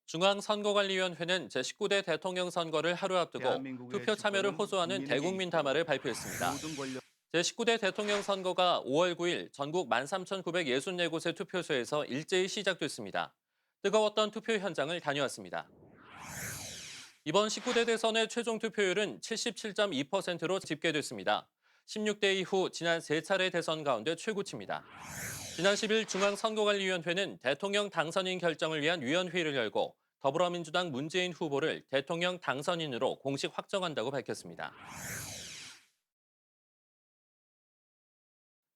중앙선거관리위원회는 제19대 대통령 선거를 하루 앞두고 대한민국의 투표 참여를 주권은 호소하는 국민에게 대국민 있고 담화를 발표했습니다. 모든 권력 제19대 대통령 선거가 5월 9일 전국 13,964곳의 투표소에서 일제히 시작됐습니다. 뜨거웠던 투표 현장을 다녀왔습니다. 이번 19대 대선의 최종 투표율은 77.2%로 집계됐습니다. 16대 이후 지난 3차례 대선 가운데 최고치입니다. 지난 10일 중앙선거관리위원회는 대통령 당선인 결정을 위한 위원회를 열고 더불어민주당 문재인 후보를 대통령 당선인으로 공식 확정한다고 밝혔습니다.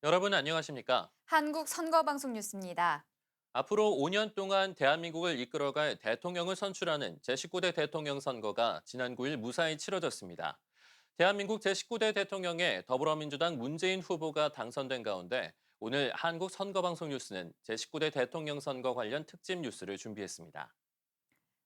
여러분 안녕하십니까? 한국 선거방송 뉴스입니다. 앞으로 5년 동안 대한민국을 이끌어갈 대통령을 선출하는 제19대 대통령 선거가 지난 9일 무사히 치러졌습니다. 대한민국 제19대 대통령에 더불어민주당 문재인 후보가 당선된 가운데 오늘 한국 선거방송 뉴스는 제19대 대통령 선거 관련 특집 뉴스를 준비했습니다.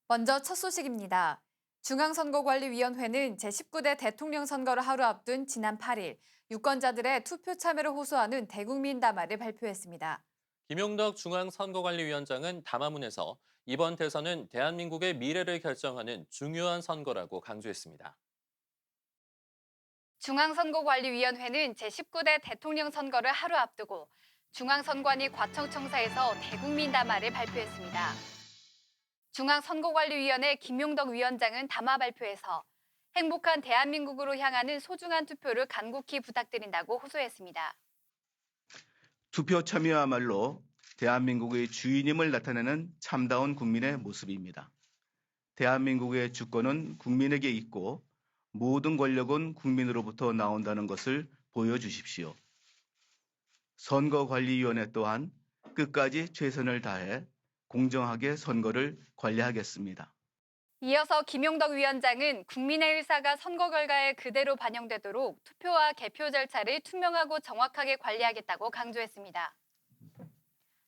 먼저 첫 소식입니다. 중앙선거관리위원회는 제19대 대통령 선거를 하루 앞둔 지난 8일 유권자들의 투표 참여를 호소하는 대국민 담화를 발표했습니다. 김용덕 중앙선거관리위원장은 담화문에서 이번 대선은 대한민국의 미래를 결정하는 중요한 선거라고 강조했습니다. 중앙선거관리위원회는 제19대 대통령 선거를 하루 앞두고 중앙선관위 과천청사에서 대국민 담화를 발표했습니다. 중앙선거관리위원회 김용덕 위원장은 담화 발표에서 행복한 대한민국으로 향하는 소중한 투표를 간곡히 부탁드린다고 호소했습니다. 투표 참여야말로 대한민국의 주인임을 나타내는 참다운 국민의 모습입니다. 대한민국의 주권은 국민에게 있고 모든 권력은 국민으로부터 나온다는 것을 보여주십시오. 선거관리위원회 또한 끝까지 최선을 다해 공정하게 선거를 관리하겠습니다. 이어서 김용덕 위원장은 국민의 의사가 선거 결과에 그대로 반영되도록 투표와 개표 절차를 투명하고 정확하게 관리하겠다고 강조했습니다.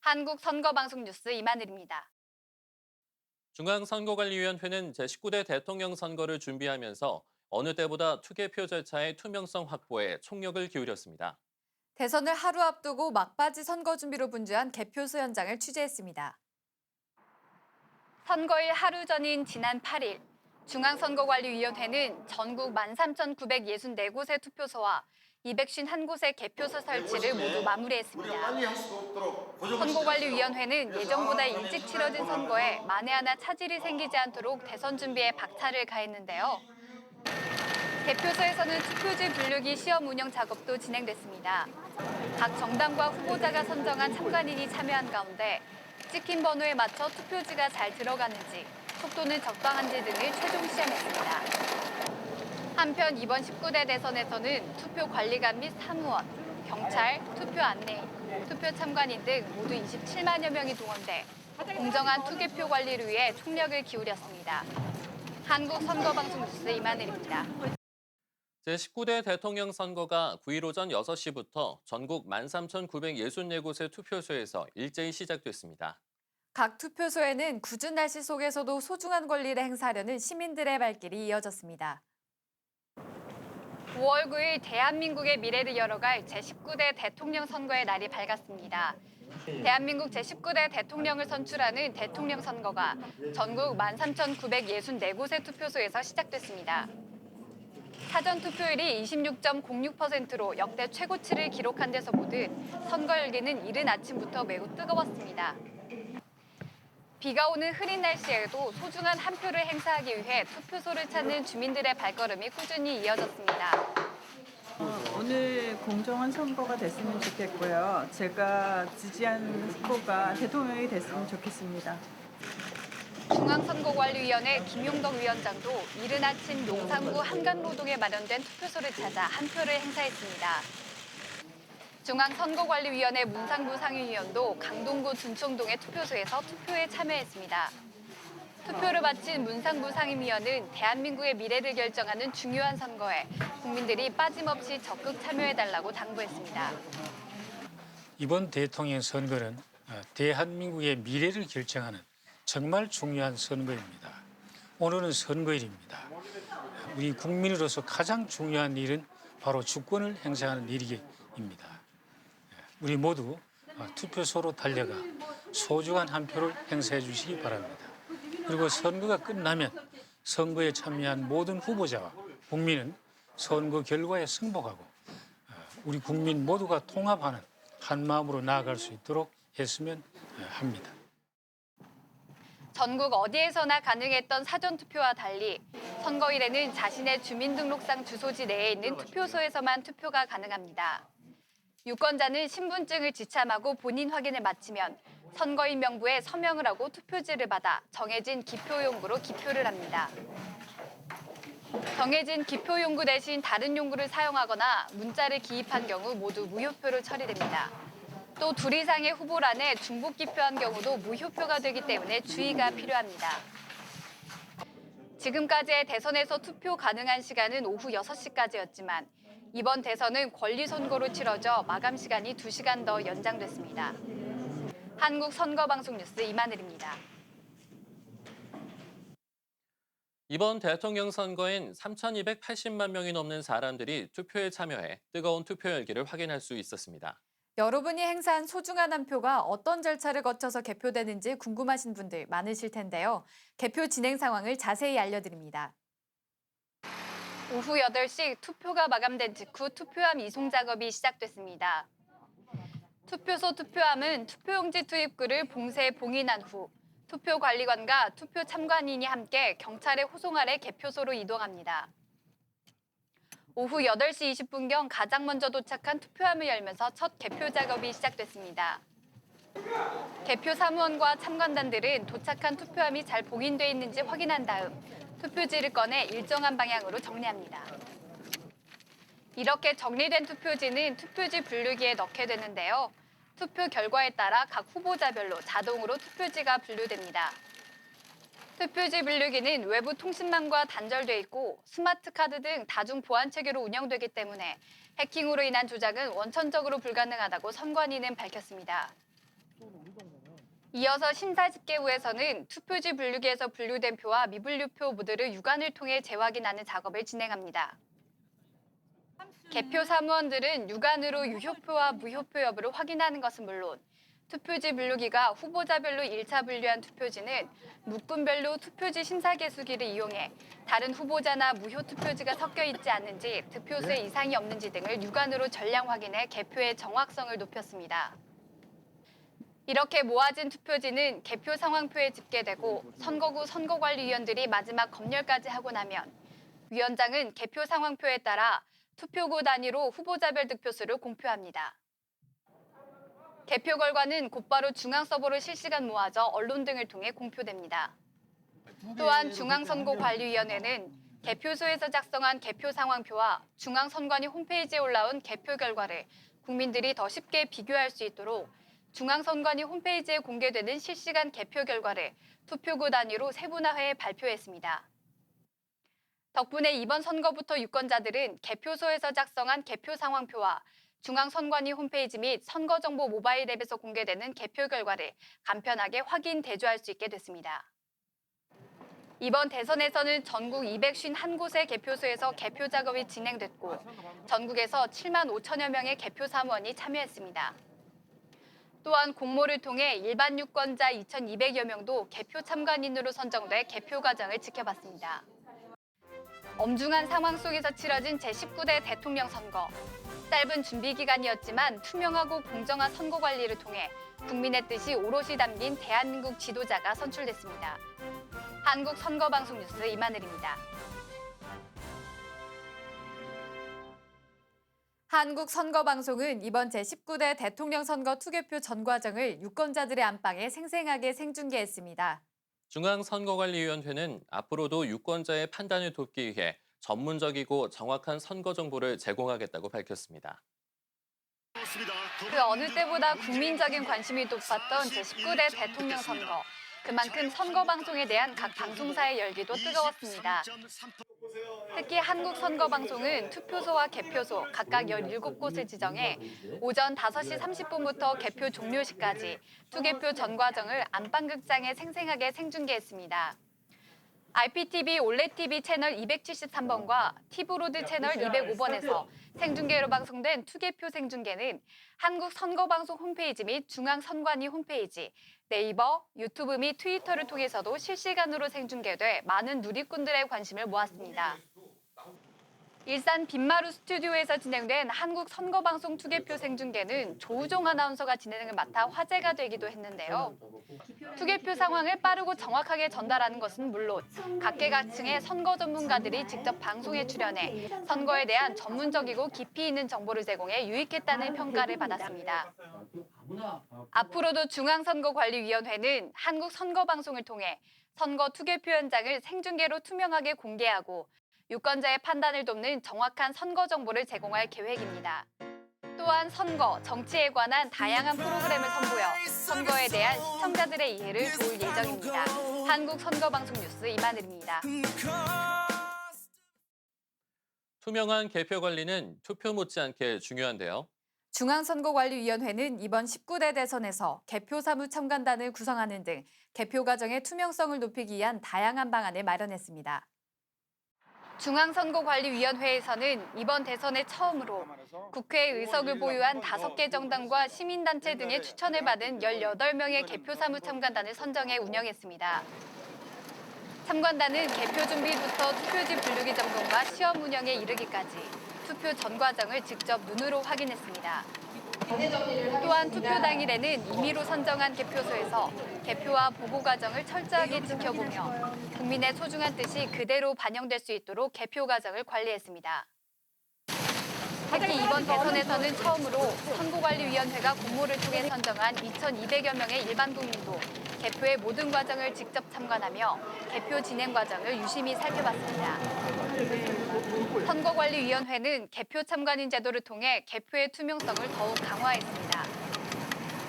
한국 선거방송 뉴스 이만일입니다. 중앙선거관리위원회는 제19대 대통령 선거를 준비하면서 어느 때보다 투개표 절차의 투명성 확보에 총력을 기울였습니다. 대선을 하루 앞두고 막바지 선거 준비로 분주한 개표소 현장을 취재했습니다. 선거일 하루 전인 지난 8일 중앙선거관리위원회는 전국 13,964곳의 투표소와 251곳의 개표소 설치를 모두 마무리했습니다. 선거관리위원회는 예정보다 일찍 치러진 선거에 만에 하나 차질이 생기지 않도록 대선 준비에 박차를 가했는데요. 개표소에서는 투표지 분류기 시험 운영 작업도 진행됐습니다. 각 정당과 후보자가 선정한 참관인이 참여한 가운데 찍힌 번호에 맞춰 투표지가 잘 들어가는지, 속도는 적당한지 등을 최종 시험했습니다. 한편 이번 19대 대선에서는 투표 관리관 및 사무원, 경찰, 투표 안내인, 투표 참관인 등 모두 27만여 명이 동원돼 공정한 투개표 관리를 위해 총력을 기울였습니다. 한국 선거방송 뉴스 이만일입니다. 제19대 대통령 선거가 9일 오전 6시부터 전국 13,964곳의 투표소에서 일제히 시작됐습니다. 각 투표소에는 궂은 날씨 속에서도 소중한 권리를 행사하려는 시민들의 발길이 이어졌습니다. 5월 9일 대한민국의 미래를 열어갈 제19대 대통령 선거의 날이 밝았습니다. 대한민국 제19대 대통령을 선출하는 대통령 선거가 전국 13,964곳의 투표소에서 시작됐습니다. 사전 투표율이 26.06%로 역대 최고치를 기록한 데서 보듯 선거 열기는 이른 아침부터 매우 뜨거웠습니다. 비가 오는 흐린 날씨에도 소중한 한 표를 행사하기 위해 투표소를 찾는 주민들의 발걸음이 꾸준히 이어졌습니다. 오늘 공정한 선거가 됐으면 좋겠고요. 제가 지지한 후보가 대통령이 됐으면 좋겠습니다. 중앙선거관리위원회 김용덕 위원장도 이른 아침 용산구 한간로동에 마련된 투표소를 찾아 한 표를 행사했습니다. 중앙선거관리위원회 문상부 상임위원도 강동구 준총동의 투표소에서 투표에 참여했습니다. 투표를 마친 문상부 상임위원은 대한민국의 미래를 결정하는 중요한 선거에 국민들이 빠짐없이 적극 참여해달라고 당부했습니다. 이번 대통령 선거는 대한민국의 미래를 결정하는 정말 중요한 선거입니다. 오늘은 선거일입니다. 우리 국민으로서 가장 중요한 일은 바로 주권을 행사하는 일입니다. 우리 모두 투표소로 달려가 소중한 한 표를 행사해 주시기 바랍니다. 그리고 선거가 끝나면 선거에 참여한 모든 후보자와 국민은 선거 결과에 승복하고 우리 국민 모두가 통합하는 한 마음으로 나아갈 수 있도록 했으면 합니다. 전국 어디에서나 가능했던 사전투표와 달리 선거일에는 자신의 주민등록상 주소지 내에 있는 투표소에서만 투표가 가능합니다. 유권자는 신분증을 지참하고 본인 확인을 마치면 선거인 명부에 서명을 하고 투표지를 받아 정해진 기표용구로 기표를 합니다. 정해진 기표용구 대신 다른 용구를 사용하거나 문자를 기입한 경우 모두 무효표로 처리됩니다. 또 둘 이상의 후보란에 중복 기표한 경우도 무효표가 되기 때문에 주의가 필요합니다. 지금까지의 대선에서 투표 가능한 시간은 오후 6시까지였지만 이번 대선은 권리선거로 치러져 마감 시간이 2시간 더 연장됐습니다. 한국선거방송뉴스 이만을입니다. 이번 대통령 선거엔 3,280만 명이 넘는 사람들이 투표에 참여해 뜨거운 투표 열기를 확인할 수 있었습니다. 여러분이 행사한 소중한 한 표가 어떤 절차를 거쳐서 개표되는지 궁금하신 분들 많으실 텐데요. 개표 진행 상황을 자세히 알려드립니다. 오후 8시 투표가 마감된 직후 투표함 이송 작업이 시작됐습니다. 투표소 투표함은 투표용지 투입구를 봉쇄에 봉인한 후 투표관리관과 투표 참관인이 함께 경찰의 호송 아래 개표소로 이동합니다. 오후 8시 20분경 가장 먼저 도착한 투표함을 열면서 첫 개표 작업이 시작됐습니다. 개표 사무원과 참관단들은 도착한 투표함이 잘 봉인돼 있는지 확인한 다음 투표지를 꺼내 일정한 방향으로 정리합니다. 이렇게 정리된 투표지는 투표지 분류기에 넣게 되는데요. 투표 결과에 따라 각 후보자별로 자동으로 투표지가 분류됩니다. 투표지 분류기는 외부 통신망과 단절돼 있고 스마트 카드 등 다중 보안 체계로 운영되기 때문에 해킹으로 인한 조작은 원천적으로 불가능하다고 선관위는 밝혔습니다. 이어서 심사집계부에서는 투표지 분류기에서 분류된 표와 미분류표 모두를 유관을 통해 재확인하는 작업을 진행합니다. 개표 사무원들은 유관으로 유효표와 무효표 여부를 확인하는 것은 물론 투표지 분류기가 후보자별로 1차 분류한 투표지는 묶음별로 투표지 심사계수기를 이용해 다른 후보자나 무효 투표지가 섞여 있지 않는지 득표수에 이상이 없는지 등을 유관으로 전량 확인해 개표의 정확성을 높였습니다. 이렇게 모아진 투표지는 개표 상황표에 집계되고 선거구 선거관리위원들이 마지막 검열까지 하고 나면 위원장은 개표 상황표에 따라 투표구 단위로 후보자별 득표수를 공표합니다. 개표 결과는 곧바로 중앙 서버로 실시간 모아져 언론 등을 통해 공표됩니다. 또한 중앙선거관리위원회는 개표소에서 작성한 개표 상황표와 중앙선관위 홈페이지에 올라온 개표 결과를 국민들이 더 쉽게 비교할 수 있도록 중앙선관위 홈페이지에 공개되는 실시간 개표 결과를 투표구 단위로 세분화해 발표했습니다. 덕분에 이번 선거부터 유권자들은 개표소에서 작성한 개표 상황표와 중앙선관위 홈페이지 및 선거정보 모바일 앱에서 공개되는 개표 결과를 간편하게 확인, 대조할 수 있게 됐습니다. 이번 대선에서는 전국 251곳의 개표소에서 개표 작업이 진행됐고 전국에서 7만 5천여 명의 개표 사무원이 참여했습니다. 또한 공모를 통해 일반 유권자 2,200여 명도 개표 참관인으로 선정돼 개표 과정을 지켜봤습니다. 엄중한 상황 속에서 치러진 제19대 대통령 선거. 짧은 준비 기간이었지만 투명하고 공정한 선거 관리를 통해 국민의 뜻이 오롯이 담긴 대한민국 지도자가 선출됐습니다. 한국선거방송 뉴스 이만을입니다. 한국선거방송은 이번 제19대 대통령 선거 투개표 전 과정을 유권자들의 안방에 생생하게 생중계했습니다. 중앙선거관리위원회는 앞으로도 유권자의 판단을 돕기 위해 전문적이고 정확한 선거 정보를 제공하겠다고 밝혔습니다. 그 어느 때보다 국민적인 관심이 높았던 제19대 대통령 선거. 그만큼 선거 방송에 대한 각 방송사의 열기도 뜨거웠습니다. 특히 한국선거방송은 투표소와 개표소 각각 17곳을 지정해 오전 5시 30분부터 개표 종료 시까지 투개표 전 과정을 안방극장에 생생하게 생중계했습니다. IPTV 올레TV 채널 273번과 티브로드 채널 205번에서 생중계로 방송된 투개표 생중계는 한국선거방송 홈페이지 및 중앙선관위 홈페이지, 네이버, 유튜브 및 트위터를 통해서도 실시간으로 생중계돼 많은 누리꾼들의 관심을 모았습니다. 일산 빈마루 스튜디오에서 진행된 한국 선거방송 투개표 생중계는 조우종 아나운서가 진행을 맡아 화제가 되기도 했는데요. 투개표 상황을 빠르고 정확하게 전달하는 것은 물론 각계각층의 선거 전문가들이 직접 방송에 출연해 선거에 대한 전문적이고 깊이 있는 정보를 제공해 유익했다는 평가를 받았습니다. 앞으로도 중앙선거관리위원회는 한국 선거방송을 통해 선거 투개표 현장을 생중계로 투명하게 공개하고 유권자의 판단을 돕는 정확한 선거 정보를 제공할 계획입니다. 또한 선거, 정치에 관한 다양한 프로그램을 선보여 선거에 대한 시청자들의 이해를 도울 예정입니다. 한국 선거방송 뉴스 이만을입니다. 투명한 개표 관리는 투표 못지않게 중요한데요. 중앙선거관리위원회는 이번 19대 대선에서 개표사무 첨간단을 구성하는 등 개표 과정의 투명성을 높이기 위한 다양한 방안을 마련했습니다. 중앙선거관리위원회에서는 이번 대선에 처음으로 국회 의석을 보유한 5개 정당과 시민단체 등의 추천을 받은 18명의 개표사무 첨간단을 선정해 운영했습니다. 첨간단은 개표 준비부터 투표지 분류기 점검과 시험 운영에 이르기까지 투표 전 과정을 직접 눈으로 확인했습니다. 또한 투표 당일에는 임의로 선정한 개표소에서 개표와 보고 과정을 철저하게 지켜보며 국민의 소중한 뜻이 그대로 반영될 수 있도록 개표 과정을 관리했습니다. 특히 이번 대선에서는 처음으로 선거관리위원회가 공모를 통해 선정한 2,200여 명의 일반 국민도 개표의 모든 과정을 직접 참관하며 개표 진행 과정을 유심히 살펴봤습니다. 선거관리위원회는 개표 참관인 제도를 통해 개표의 투명성을 더욱 강화했습니다.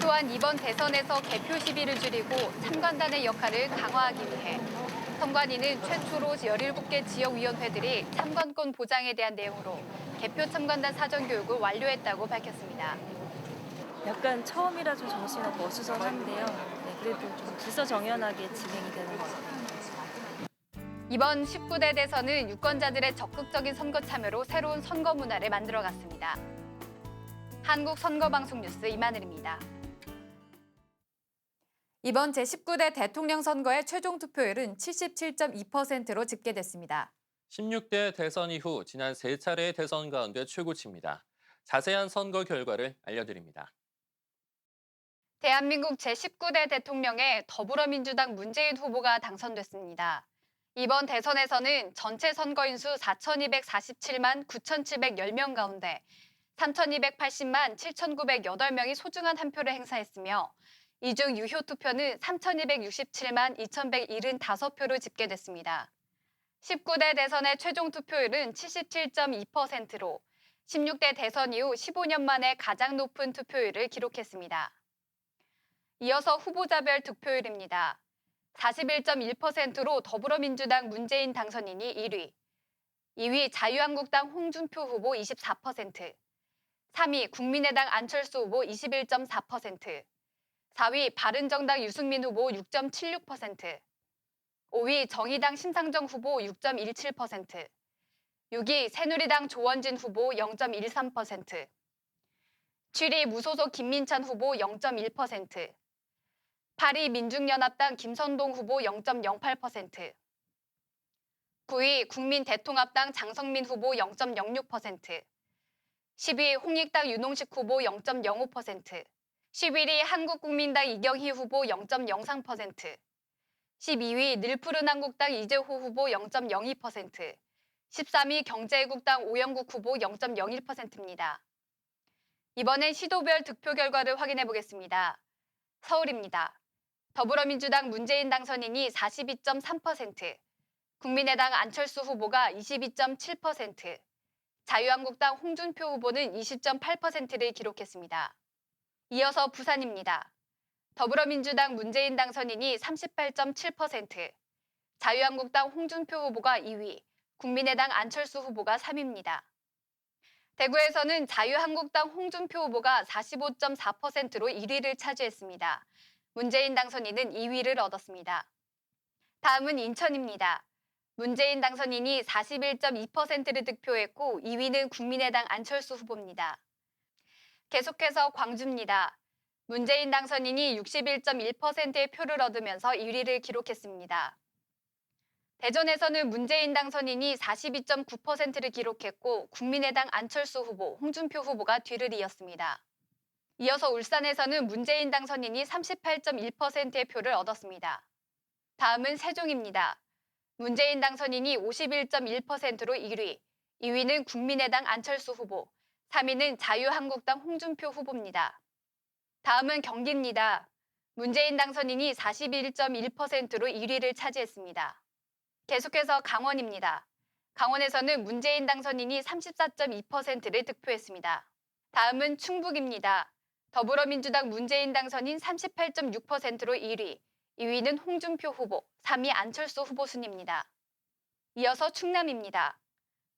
또한 이번 대선에서 개표 시비를 줄이고 참관단의 역할을 강화하기 위해 선관위는 최초로 17개 지역위원회들이 참관권 보장에 대한 내용으로 개표 참관단 사전교육을 완료했다고 밝혔습니다. 약간 처음이라 좀 정신없고 어수선한데요. 그래도 좀 기서정연하게 진행이 되는 것 같아요. 이번 19대 대선은 유권자들의 적극적인 선거 참여로 새로운 선거 문화를 만들어갔습니다. 한국 선거방송 뉴스 이만을입니다. 이번 제19대 대통령 선거의 최종 투표율은 77.2%로 집계됐습니다. 16대 대선 이후 지난 3차례의 대선 가운데 최고치입니다. 자세한 선거 결과를 알려드립니다. 대한민국 제19대 대통령에 더불어민주당 문재인 후보가 당선됐습니다. 이번 대선에서는 전체 선거인 수 4,247만 9,710명 가운데 3,280만 7,908명이 소중한 한 표를 행사했으며 이 중 유효 투표는 3,267만 2,175표로 집계됐습니다. 19대 대선의 최종 투표율은 77.2%로 16대 대선 이후 15년 만에 가장 높은 투표율을 기록했습니다. 이어서 후보자별 득표율입니다. 41.1%로 더불어민주당 문재인 당선인이 1위, 2위 자유한국당 홍준표 후보 24%, 3위 국민의당 안철수 후보 21.4%, 4위 바른정당 유승민 후보 6.76%, 5위 정의당 심상정 후보 6.17%, 6위 새누리당 조원진 후보 0.13%, 7위 무소속 김민찬 후보 0.1%, 8위 민중연합당 김선동 후보 0.08%, 9위 국민대통합당 장성민 후보 0.06%, 10위 홍익당 윤홍식 후보 0.05%, 11위 한국국민당 이경희 후보 0.03%, 12위 늘푸른한국당 이재호 후보 0.02%, 13위 경제애국당 오영국 후보 0.01%입니다. 이번엔 시도별 득표 결과를 확인해 보겠습니다. 서울입니다. 더불어민주당 문재인 당선인이 42.3%, 국민의당 안철수 후보가 22.7%, 자유한국당 홍준표 후보는 20.8%를 기록했습니다. 이어서 부산입니다. 더불어민주당 문재인 당선인이 38.7%, 자유한국당 홍준표 후보가 2위, 국민의당 안철수 후보가 3위입니다. 대구에서는 자유한국당 홍준표 후보가 45.4%로 1위를 차지했습니다. 문재인 당선인은 2위를 얻었습니다. 다음은 인천입니다. 문재인 당선인이 41.2%를 득표했고 2위는 국민의당 안철수 후보입니다. 계속해서 광주입니다. 문재인 당선인이 61.1%의 표를 얻으면서 1위를 기록했습니다. 대전에서는 문재인 당선인이 42.9%를 기록했고 국민의당 안철수 후보, 홍준표 후보가 뒤를 이었습니다. 이어서 울산에서는 문재인 당선인이 38.1%의 표를 얻었습니다. 다음은 세종입니다. 문재인 당선인이 51.1%로 1위, 2위는 국민의당 안철수 후보, 3위는 자유한국당 홍준표 후보입니다. 다음은 경기입니다. 문재인 당선인이 41.1%로 1위를 차지했습니다. 계속해서 강원입니다. 강원에서는 문재인 당선인이 34.2%를 득표했습니다. 다음은 충북입니다. 더불어민주당 문재인 당선인 38.6%로 1위, 2위는 홍준표 후보, 3위 안철수 후보 순입니다. 이어서 충남입니다.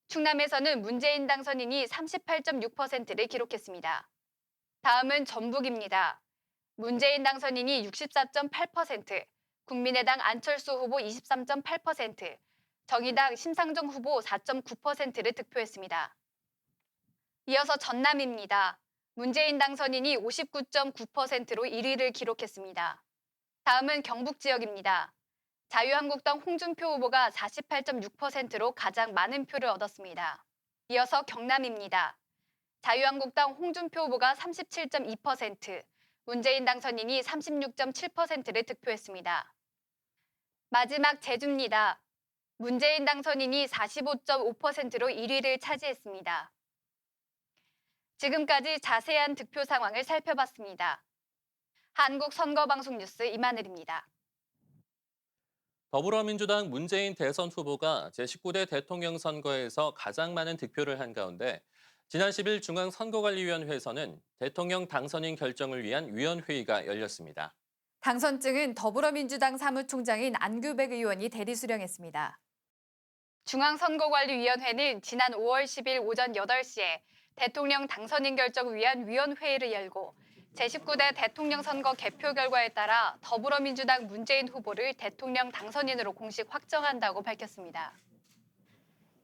충남에서는 문재인 당선인이 38.6%를 기록했습니다. 다음은 전북입니다. 문재인 당선인이 64.8%, 국민의당 안철수 후보 23.8%, 정의당 심상정 후보 4.9%를 득표했습니다. 이어서 전남입니다. 문재인 당선인이 59.9%로 1위를 기록했습니다. 다음은 경북 지역입니다. 자유한국당 홍준표 후보가 48.6%로 가장 많은 표를 얻었습니다. 이어서 경남입니다. 자유한국당 홍준표 후보가 37.2%, 문재인 당선인이 36.7%를 득표했습니다. 마지막 제주입니다. 문재인 당선인이 45.5%로 1위를 차지했습니다. 지금까지 자세한 득표 상황을 살펴봤습니다. 한국선거방송 뉴스 이만을입니다. 더불어민주당 문재인 대선 후보가 제19대 대통령 선거에서 가장 많은 득표를 한 가운데 지난 10일 중앙선거관리위원회에서는 대통령 당선인 결정을 위한 위원회의가 열렸습니다. 당선증은 더불어민주당 사무총장인 안규백 의원이 대리 수령했습니다. 중앙선거관리위원회는 지난 5월 10일 오전 8시에 대통령 당선인 결정을 위한 위원회의를 열고 제19대 대통령 선거 개표 결과에 따라 더불어민주당 문재인 후보를 대통령 당선인으로 공식 확정한다고 밝혔습니다.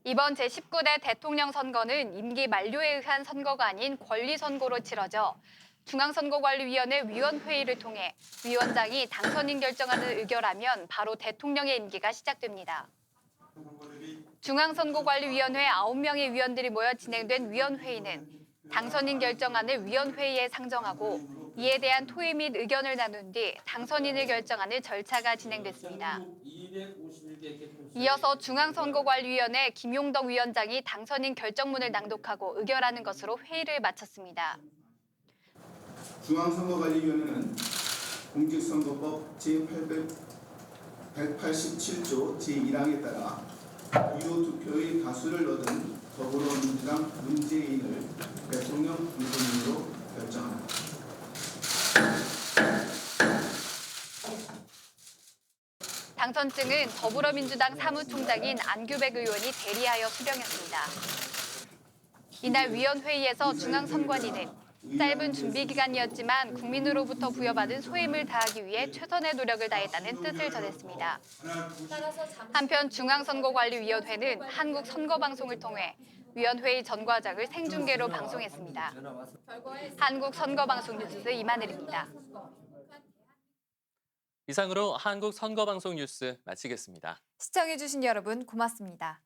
이번 제19대 대통령 선거는 임기 만료에 의한 선거가 아닌 권리선거로 치러져 중앙선거관리위원회 위원회의를 통해 위원장이 당선인 결정안을 의결하면 바로 대통령의 임기가 시작됩니다. 중앙선거관리위원회 9명의 위원들이 모여 진행된 위원회의는 당선인 결정안을 위원회의에 상정하고 이에 대한 토의 및 의견을 나눈 뒤 당선인을 결정하는 절차가 진행됐습니다. 이어서 중앙선거관리위원회 김용덕 위원장이 당선인 결정문을 낭독하고 의결하는 것으로 회의를 마쳤습니다. 중앙선거관리위원회는 공직선거법 제187조 제1항에 따라 유효 투표의 다수를 얻은 더불어민주당 문재인을 대통령 당선인으로 결정합니다. 당선증은 더불어민주당 사무총장인 안규백 의원이 대리하여 수령했습니다. 이날 위원회의에서 중앙선관위는 짧은 준비 기간이었지만 국민으로부터 부여받은 소임을 다하기 위해 최선의 노력을 다했다는 뜻을 전했습니다. 한편 중앙선거관리위원회는 한국선거방송을 통해 위원회의 전 과정을 생중계로 방송했습니다. 한국선거방송 뉴스 이만을입니다. 이상으로 한국선거방송 뉴스 마치겠습니다. 시청해주신 여러분 고맙습니다.